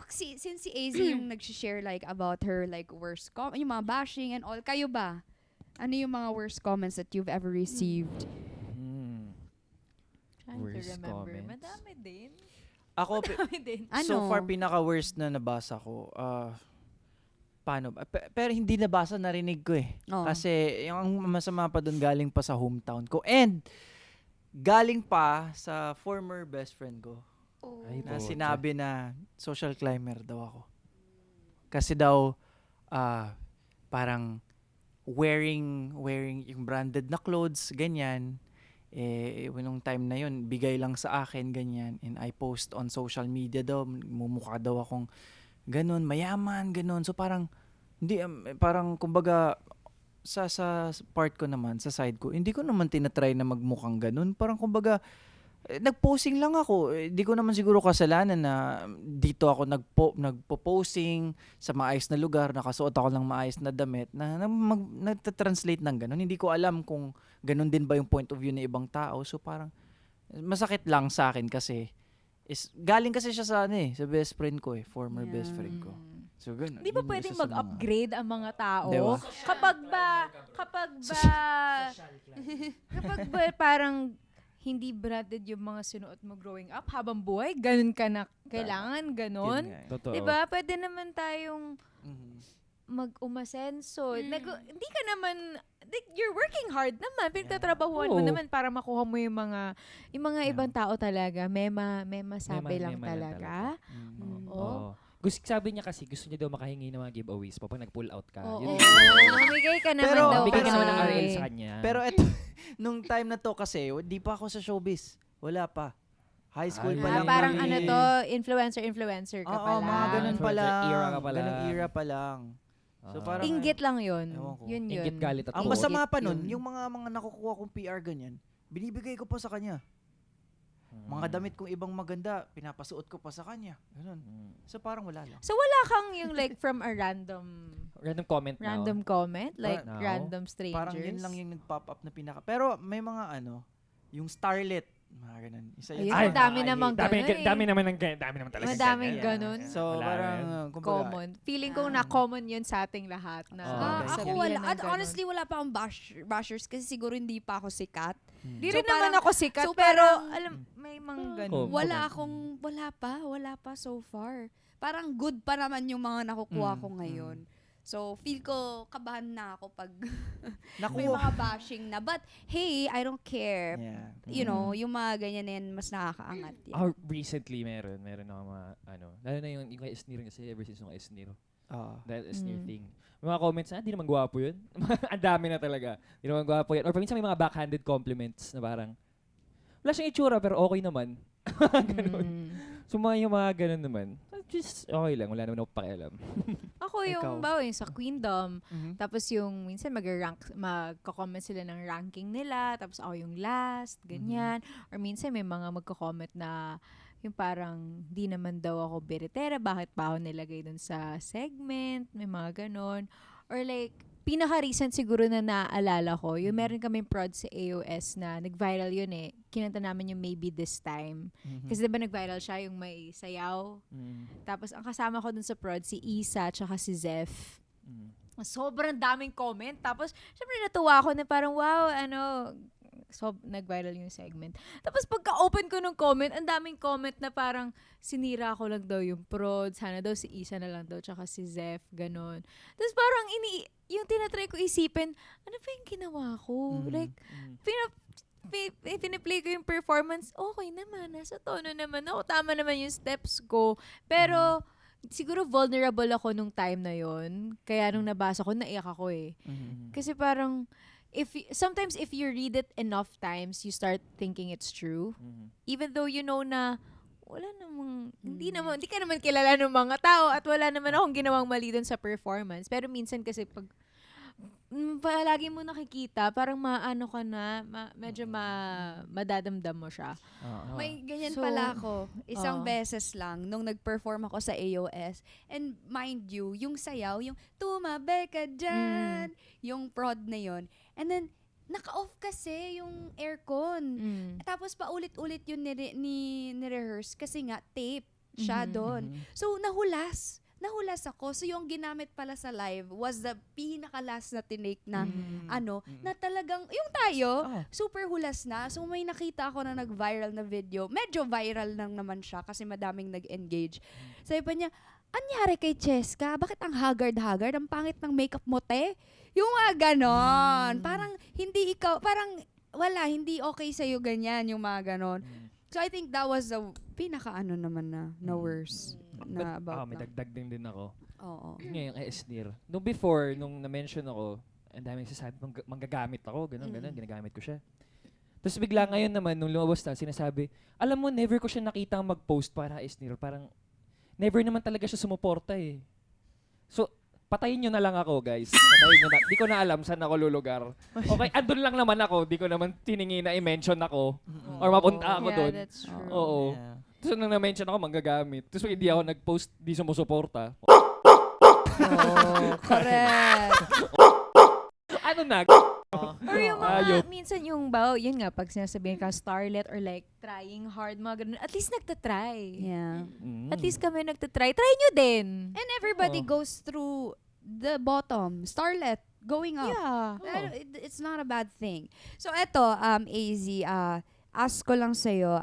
since si AZ yung nag-share like about her like worst yung mga bashing and all, kayo ba? Ano yung mga worst comments that you've ever received? Trying to Worst remember. comments. Madami din. Ako, Madami din. so Ano? far, pinaka-worst na nabasa ko, paano ba? Pero hindi nabasa, narinig ko eh. Oh. Kasi yung masama pa doon galing pa sa hometown ko. And galing pa sa former best friend ko. Ay, Na po. sinabi na social climber daw ako. Kasi daw, parang wearing yung branded na clothes, ganyan. Nung time na yun, bigay lang sa akin, ganyan. And I post on social media daw, mumukha daw akong ganun, mayaman, ganun. So parang, hindi, parang kumbaga, sa part ko naman, sa side ko, hindi ko naman tinatry na magmukhang ganun. Parang kumbaga, nag-posing lang ako. Hindi ko naman siguro kasalanan na dito ako nagpo-posing sa maayos na lugar, nakasuot ako ng maayos na damit, na nagta-translate ng ganun. Hindi ko alam kung ganun din ba yung point of view ng ibang tao. So parang masakit lang sa akin kasi galing kasi siya sa sa best friend ko former best friend ko. So ganun. Di ba Yun pwedeng isa sa mga- mag-upgrade ang mga tao? Diba? Kapag ba parang hindi branded yung mga sinuot mo growing up habang buhay, ganun ka na kailangan, ganun. Yun nga eh. Totoo. Di ba? Pwede naman tayong Mhm. mag-umasenso. Hindi ka naman, you're working hard naman. Pinagtatrabahuan mo Oo. naman para makuha mo yung mga Yeah. ibang tao talaga. May masabi lang Mema lang talaga. Mhm. Oo. Oo. Sabi niya kasi gusto niya daw makahingi ng mga giveaways pag nag-pull out ka. Oo. Yun. Mamigay ka naman Pero- daw. Bigay ka naman ng kasi. RL sa kanya. Pero eto, nung time na to kasi, di pa ako sa showbiz. Wala pa. High school Ay, pa Ah, lang. parang kami. ano to, influencer ka Oo, pala. mga ganun pa lang. Influencer era ka pa Ganung lang. era pa lang. So parang, Inggit lang yun. Ewan ko. Yun. Inggit galit at ang tuwa. masama pa Inggit nun, yun. yung mga nakukuha kong PR ganyan, binibigay ko pa sa kanya. Mga damit kong ibang maganda, pinapasuot ko pa sa kanya. Ganun. So parang wala lang. So wala kang yung like from a random Random comment now. like Now? random strangers. Parang yun lang yung nag-pop up na pinaka. Pero may mga yung starlet, mga ganun. Isa yun. Ayun, sa ang mga dami I hate. namang ganun eh. Dami naman talaga. Madaming ganyan. ganun. So Wala parang, rin. kumbaga, Common. Feeling ko na common yun sa ating lahat. Na ganyan. Ako sabihan wala. ng At ganun. honestly, wala pa akong bashers kasi siguro hindi pa ako sikat. Di So rin naman parang- ako sikat, so pero parang- alam, may mga Oh, ganun. Wala pa so far. Parang good pa naman yung mga nakukuha ko Mm, ngayon. So, feel ko kabahan na ako pag Naku. may mga bashing na. But, hey, I don't care. Yeah. You know, yung mga ganyan na yan, mas nakakaangat yan. Recently, meron ako mga, lalo na yung kay Esnir kasi ever since yung kay Esnir. That Esnir thing. May mga comments na, di naman gwapo yun. Ang dami na talaga. Di naman gwapo yan. Or minsan may mga backhanded compliments na parang, wala siyang itsura pero okay naman. Ganun. So yung mga ganun naman, just okay lang. Wala naman ako pakialam. Ako yung, Ikaw? bawa yung sa Queendom, Mhm. tapos yung minsan magko-comment sila ng ranking nila, tapos ako yung last, ganyan. Or minsan may mga magko-comment na yung parang di naman daw ako biritera, bakit pa ako nilagay dun sa segment, may mga ganon. Or like, pinaka-recent siguro na naaalala ko, yung meron kaming prod sa AOS na nag-viral yun eh. Kinanta namin yung Maybe This Time. Kasi diba nag-viral siya yung may sayaw. Tapos ang kasama ko dun sa prod, si Isa tsaka si Zeph. Sobrang daming comment. Tapos, syempre natuwa ako na parang, wow, nag-viral yung segment. Tapos pagka-open ko ng comment, ang daming comment na parang sinira ko lang daw yung prod. Sana daw si Isa na lang daw, tsaka si Zeph, ganon. Tapos parang yung tinatry ko isipin, ano ba yung ginawa ko? Like, piniplay ko yung performance, okay naman, nasa tono naman ako, tama naman yung steps ko. Pero, siguro vulnerable ako nung time na yon. Kaya nung nabasa ko, naiyak ako eh. Kasi parang, sometimes if you read it enough times, you start thinking it's true. Even though you know na, wala namang, hindi ka naman kilala ng mga tao at wala naman akong ginawang mali dun sa performance. Pero minsan kasi pag palagi mo nakikita, parang maano ka na, medyo madadamdam mo siya. May ganyan So, pala ako. Isang oo. beses lang nung nag-perform ako sa AOS. And mind you, yung sayaw, yung tumabi ka dyan, yung prod na yon. And then, naka-off kasi yung aircon. Tapos paulit-ulit yun ni-rehearse kasi nga tape. siya Mhm. doon. So, nahulas ako. So, yung ginamit pala sa live was the pinaka-last na tinake na, na talagang, yung tayo, Ah. super hulas na. So, may nakita ako na nag-viral na video. Medyo viral lang naman siya kasi madaming nag-engage. Sabi pa niya, anyari kay Cheska? Bakit ang haggard-haggard? Ang pangit ng makeup mo, te? Yung mga ganon. Parang, hindi okay sa'yo ganyan, yung mga ganon. So, I think that was the pinaka-ano naman na worse. Na about May lang. dagdag din ako. Oo. Yun nga yung kay Esnir. Nung before, nung na-mention ako, ang dami nagsasabi, manggagamit ako, ganun, ginagamit ko siya. Tapos bigla ngayon naman, nung lumabas na, sinasabi, alam mo, never ko siya nakita mag-post para Esnir. Parang, never naman talaga siya sumuporta eh. So, patayin nyo na lang ako, guys. Patayin nyo na. Di ko na alam saan ako lulugar. Okay, andun lang naman ako. Di ko naman tiningi na i-mention ako. Or mapunta ako Yeah, doon. that's true. Oo. Yeah. Tapos nung na-mention ako, manggagamit. Tapos pag hindi ako nag-post, di sumusuporta. Correct. Ano na? Or yung mga, Ayop. minsan yung yun nga, pag sinasabihin ka starlet or like trying hard, mga ganun, at least nagtatry. Yeah. At least kami nagtatry. Try nyo din. And everybody goes through the bottom. Starlet. Going up. Yeah. It's not a bad thing. So, eto, AZ, ask ko lang sa'yo,